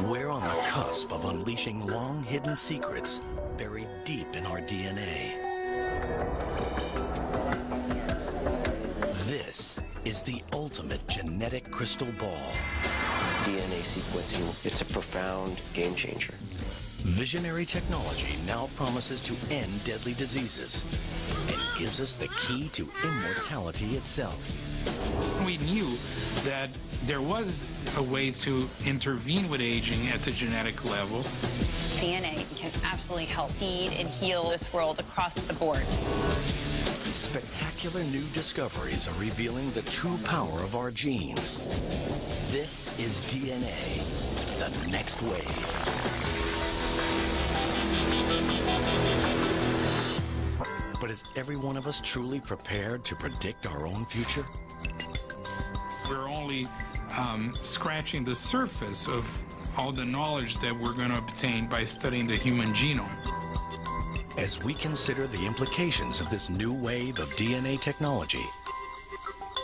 We're on the cusp of unleashing long-hidden secrets buried deep in our DNA. This is the ultimate genetic crystal ball. DNA sequencing, it's a profound game changer. Visionary technology now promises to end deadly diseases and gives us the key to immortality itself. We knew that there was a way to intervene with aging at the genetic level. DNA can absolutely help feed and heal this world across the board. Spectacular new discoveries are revealing the true power of our genes. This is DNA, the next wave. But is every one of us truly prepared to predict our own future? We're only scratching the surface of all the knowledge that we're going to obtain by studying the human genome. As we consider the implications of this new wave of DNA technology,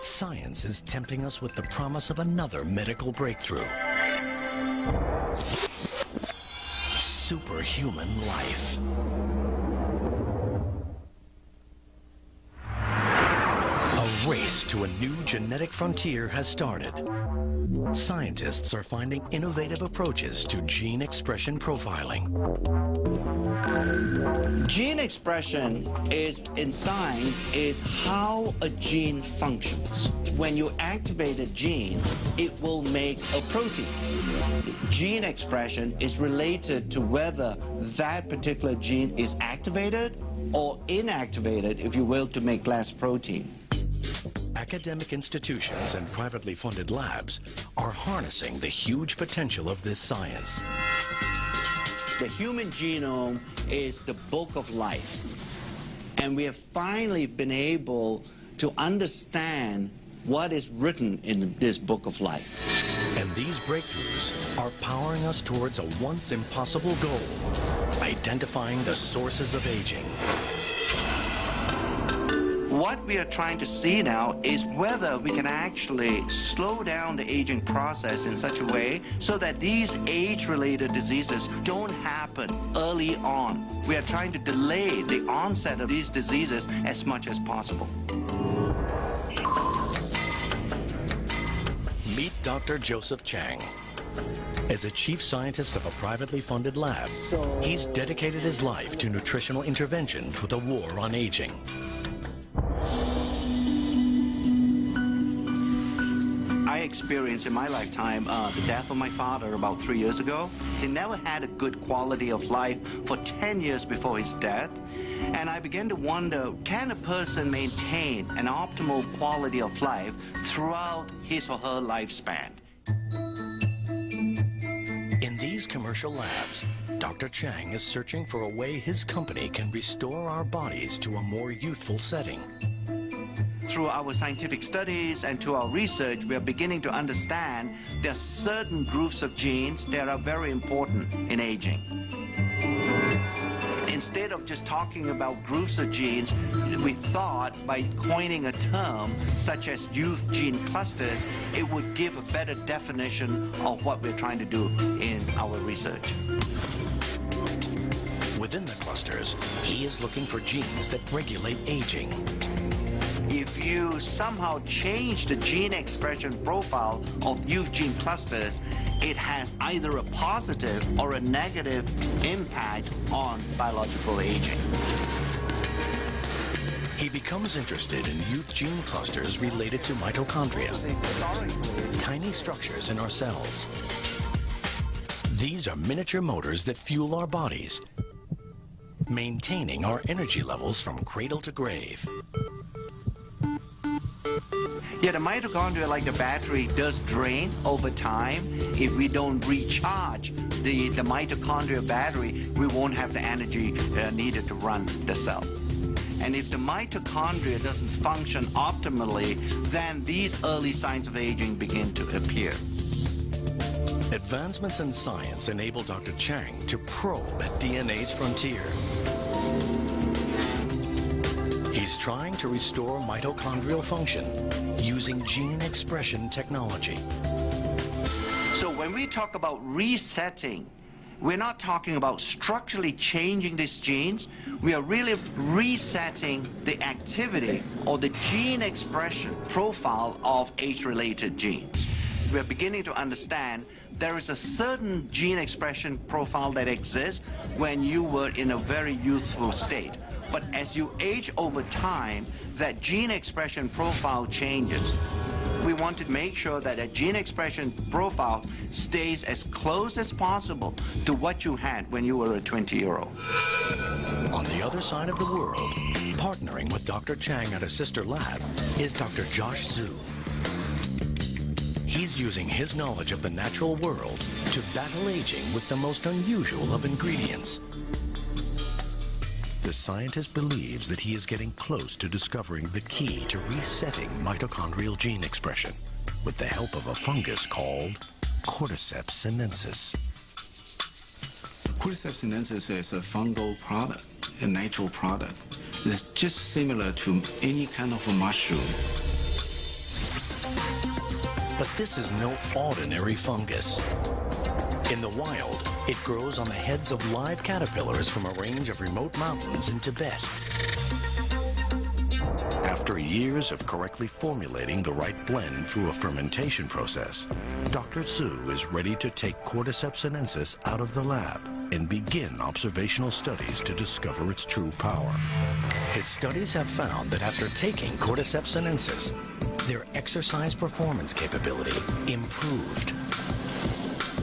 science is tempting us with the promise of another medical breakthrough. Superhuman life. A race to a new genetic frontier has started. Scientists are finding innovative approaches to gene expression profiling. Gene expression in science is how a gene functions. When you activate a gene, it will make a protein. Gene expression is related to whether that particular gene is activated or inactivated, if you will, to make less protein. Academic institutions and privately funded labs are harnessing the huge potential of this science. The human genome is the book of life, and we have finally been able to understand what is written in this book of life. And these breakthroughs are powering us towards a once impossible goal: identifying the sources of aging. What we are trying to see now is whether we can actually slow down the aging process in such a way so that these age-related diseases don't happen early on. We are trying to delay the onset of these diseases as much as possible. Meet Dr. Joseph Chang. As a chief scientist of a privately funded lab, he's dedicated his life to nutritional intervention for the war on aging. I experienced in my lifetime the death of my father about 3 years ago. He never had a good quality of life for 10 years before his death. And I began to wonder, can a person maintain an optimal quality of life throughout his or her lifespan? In these commercial labs, Dr. Chang is searching for a way his company can restore our bodies to a more youthful setting. Through our scientific studies and to our research, we are beginning to understand there are certain groups of genes that are very important in aging. Instead of just talking about groups of genes, we thought by coining a term such as youth gene clusters, it would give a better definition of what we're trying to do in our research. Within the clusters, he is looking for genes that regulate aging. If you somehow change the gene expression profile of youth gene clusters, it has either a positive or a negative impact on biological aging. He becomes interested in youth gene clusters related to mitochondria, tiny structures in our cells. These are miniature motors that fuel our bodies, maintaining our energy levels from cradle to grave. Yeah, the mitochondria, like the battery, does drain over time. If we don't recharge the mitochondria battery, we won't have the energy needed to run the cell. And if the mitochondria doesn't function optimally, then these early signs of aging begin to appear. Advancements in science enable Dr. Chang to probe at DNA's frontier. He's trying to restore mitochondrial function using gene expression technology. So when we talk about resetting, we're not talking about structurally changing these genes. We are really resetting the activity or the gene expression profile of age-related genes. We're beginning to understand there is a certain gene expression profile that exists when you were in a very youthful state. But as you age over time, that gene expression profile changes. We want to make sure that a gene expression profile stays as close as possible to what you had when you were a 20-year-old. On the other side of the world, partnering with Dr. Chang at a sister lab, is Dr. Josh Zhu. He's using his knowledge of the natural world to battle aging with the most unusual of ingredients. The scientist believes that he is getting close to discovering the key to resetting mitochondrial gene expression with the help of a fungus called Cordyceps sinensis. Cordyceps sinensis is a fungal product, a natural product. It's just similar to any kind of a mushroom. But this is no ordinary fungus. In the wild, it grows on the heads of live caterpillars from a range of remote mountains in Tibet. After years of correctly formulating the right blend through a fermentation process, Dr. Zhu is ready to take Cordyceps sinensis out of the lab and begin observational studies to discover its true power. His studies have found that after taking Cordyceps sinensis, their exercise performance capability improved.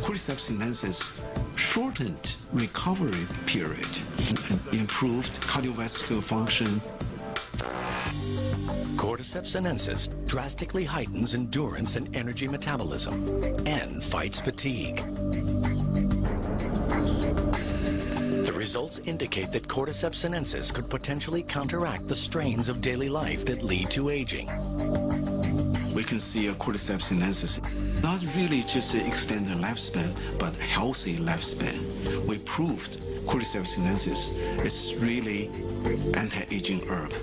Cordyceps sinensis shortened recovery period and improved cardiovascular function. Cordyceps sinensis drastically heightens endurance and energy metabolism and fights fatigue. The results indicate that Cordyceps sinensis could potentially counteract the strains of daily life that lead to aging. We can see a Cordyceps sinensis not really just extend the lifespan, but healthy lifespan. We proved Cordyceps sinensis is really anti-aging herb.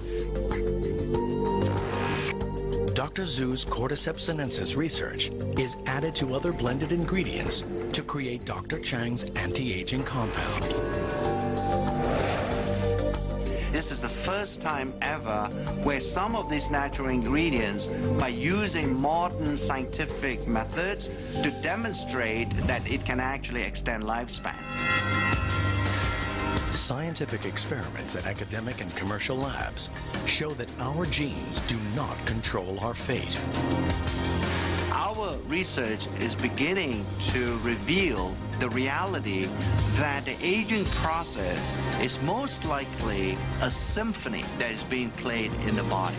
Dr. Zhu's Cordyceps sinensis research is added to other blended ingredients to create Dr. Chang's anti-aging compound. This is the first time ever where some of these natural ingredients, by using modern scientific methods, to demonstrate that it can actually extend lifespan. Scientific experiments at academic and commercial labs show that our genes do not control our fate. Our research is beginning to reveal the reality that the aging process is most likely a symphony that is being played in the body.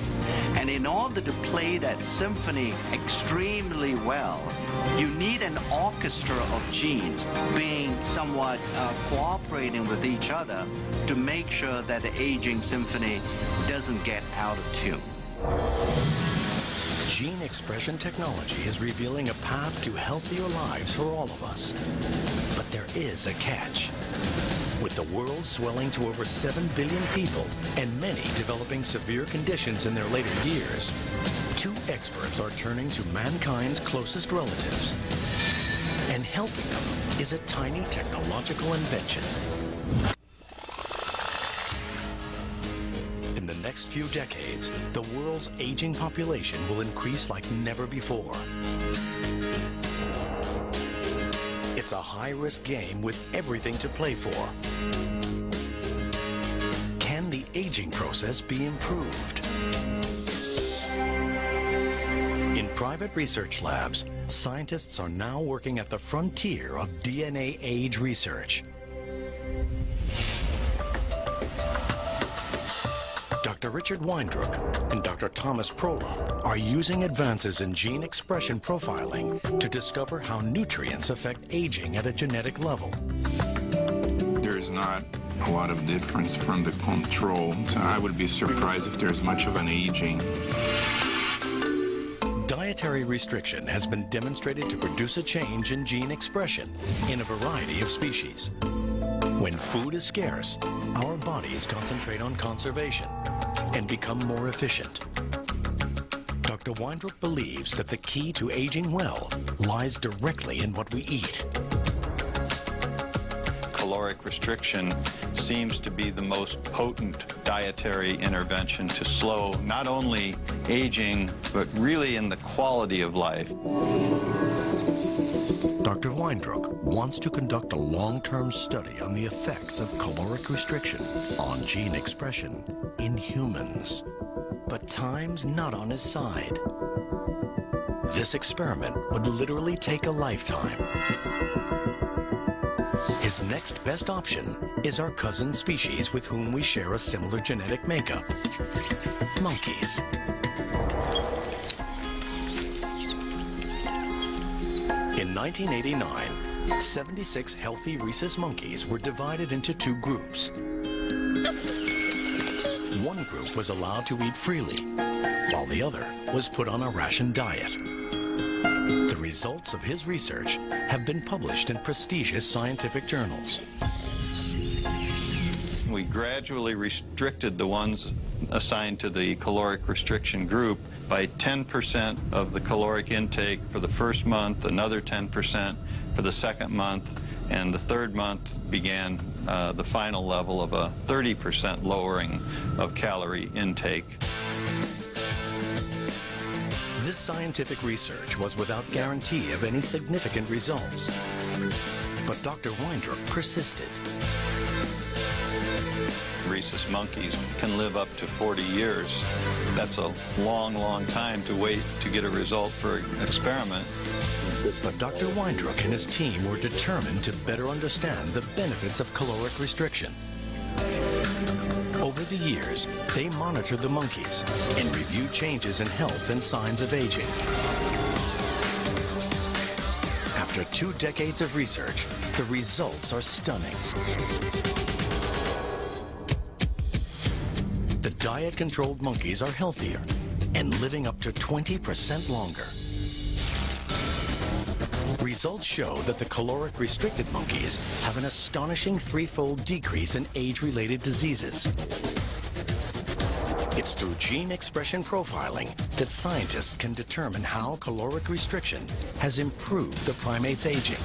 And in order to play that symphony extremely well, you need an orchestra of genes being somewhat cooperating with each other to make sure that the aging symphony doesn't get out of tune. Gene expression technology is revealing a path to healthier lives for all of us. But there is a catch. With the world swelling to over 7 billion people and many developing severe conditions in their later years, 2 experts are turning to mankind's closest relatives. And helping them is a tiny technological invention. In the next few decades, the world's aging population will increase like never before. It's a high-risk game with everything to play for. Can the aging process be improved? In private research labs, scientists are now working at the frontier of DNA age research. Dr. Richard Weindruck and Dr. Thomas Prola are using advances in gene expression profiling to discover how nutrients affect aging at a genetic level. There is not a lot of difference from the control, so I would be surprised if there's much of an aging. Dietary restriction has been demonstrated to produce a change in gene expression in a variety of species. When food is scarce, our bodies concentrate on conservation and become more efficient. Dr. Dr. Weindruck believes that the key to aging well lies directly in what we eat. Caloric restriction seems to be the most potent dietary intervention to slow not only aging, but really in the quality of life. Dr. Weindruck wants to conduct a long-term study on the effects of caloric restriction on gene expression in humans. But time's not on his side. This experiment would literally take a lifetime. His next best option is our cousin species with whom we share a similar genetic makeup, monkeys. In 1989, 76 healthy rhesus monkeys were divided into two groups. One group was allowed to eat freely, while the other was put on a ration diet. The results of his research have been published in prestigious scientific journals. We gradually restricted the ones assigned to the caloric restriction group by 10% of the caloric intake for the first month, another 10% for the second month, and the third month began the final level of a 30% lowering of calorie intake. This scientific research was without guarantee of any significant results. But Dr. Weindruck persisted. Rhesus monkeys can live up to 40 years. That's a long, long time to wait to get a result for an experiment. But Dr. Weindruck and his team were determined to better understand the benefits of caloric restriction. Over the years, they monitored the monkeys and reviewed changes in health and signs of aging. After 2 decades of research, the results are stunning. The diet-controlled monkeys are healthier and living up to 20% longer. Results show that the caloric-restricted monkeys have an astonishing 3-fold decrease in age-related diseases. It's through gene expression profiling that scientists can determine how caloric restriction has improved the primate's aging.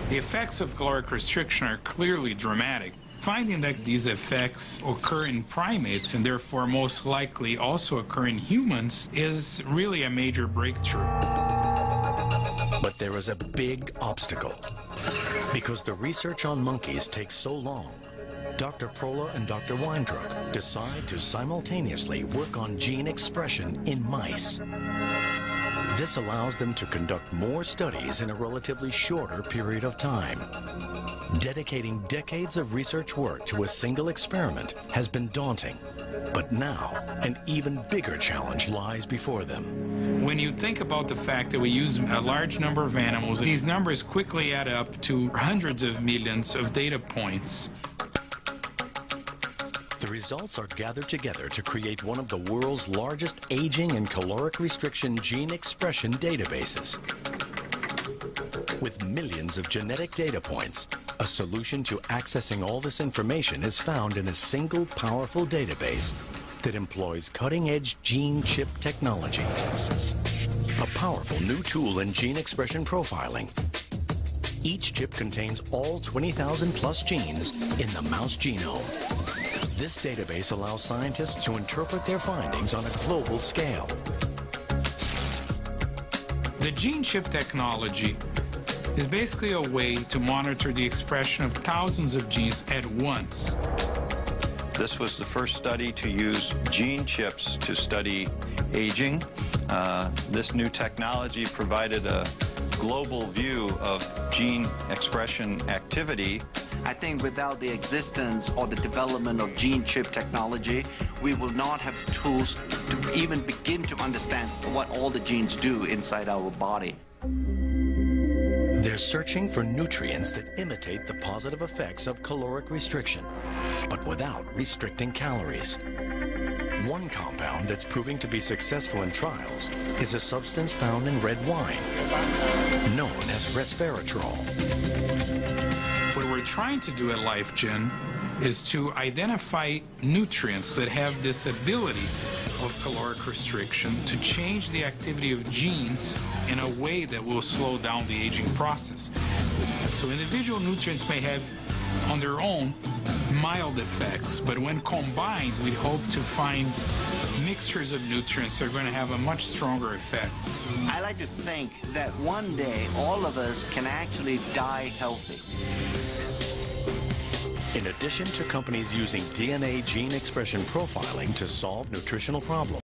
The effects of caloric restriction are clearly dramatic. Finding that these effects occur in primates and therefore most likely also occur in humans is really a major breakthrough. But there is a big obstacle. Because the research on monkeys takes so long, Dr. Prola and Dr. Weindruck decide to simultaneously work on gene expression in mice. This allows them to conduct more studies in a relatively shorter period of time. Dedicating decades of research work to a single experiment has been daunting, but now an even bigger challenge lies before them. When you think about the fact that we use a large number of animals, these numbers quickly add up to hundreds of millions of data points. The results are gathered together to create one of the world's largest aging and caloric restriction gene expression databases. With millions of genetic data points, a solution to accessing all this information is found in a single powerful database that employs cutting-edge gene chip technology. A powerful new tool in gene expression profiling. Each chip contains all 20,000 plus genes in the mouse genome. This database allows scientists to interpret their findings on a global scale. The gene chip technology is basically a way to monitor the expression of thousands of genes at once. This was the first study to use gene chips to study aging. This new technology provided a global view of gene expression activity. I think without the existence or the development of gene chip technology, we will not have the tools to even begin to understand what all the genes do inside our body. They're searching for nutrients that imitate the positive effects of caloric restriction, but without restricting calories. One compound that's proving to be successful in trials is a substance found in red wine, known as resveratrol. What we're trying to do at LifeGen is to identify nutrients that have this ability of caloric restriction to change the activity of genes in a way that will slow down the aging process. So individual nutrients may have on their own mild effects, but when combined, we hope to find mixtures of nutrients that are going to have a much stronger effect. I like to think that one day all of us can actually die healthy. In addition to companies using DNA gene expression profiling to solve nutritional problems,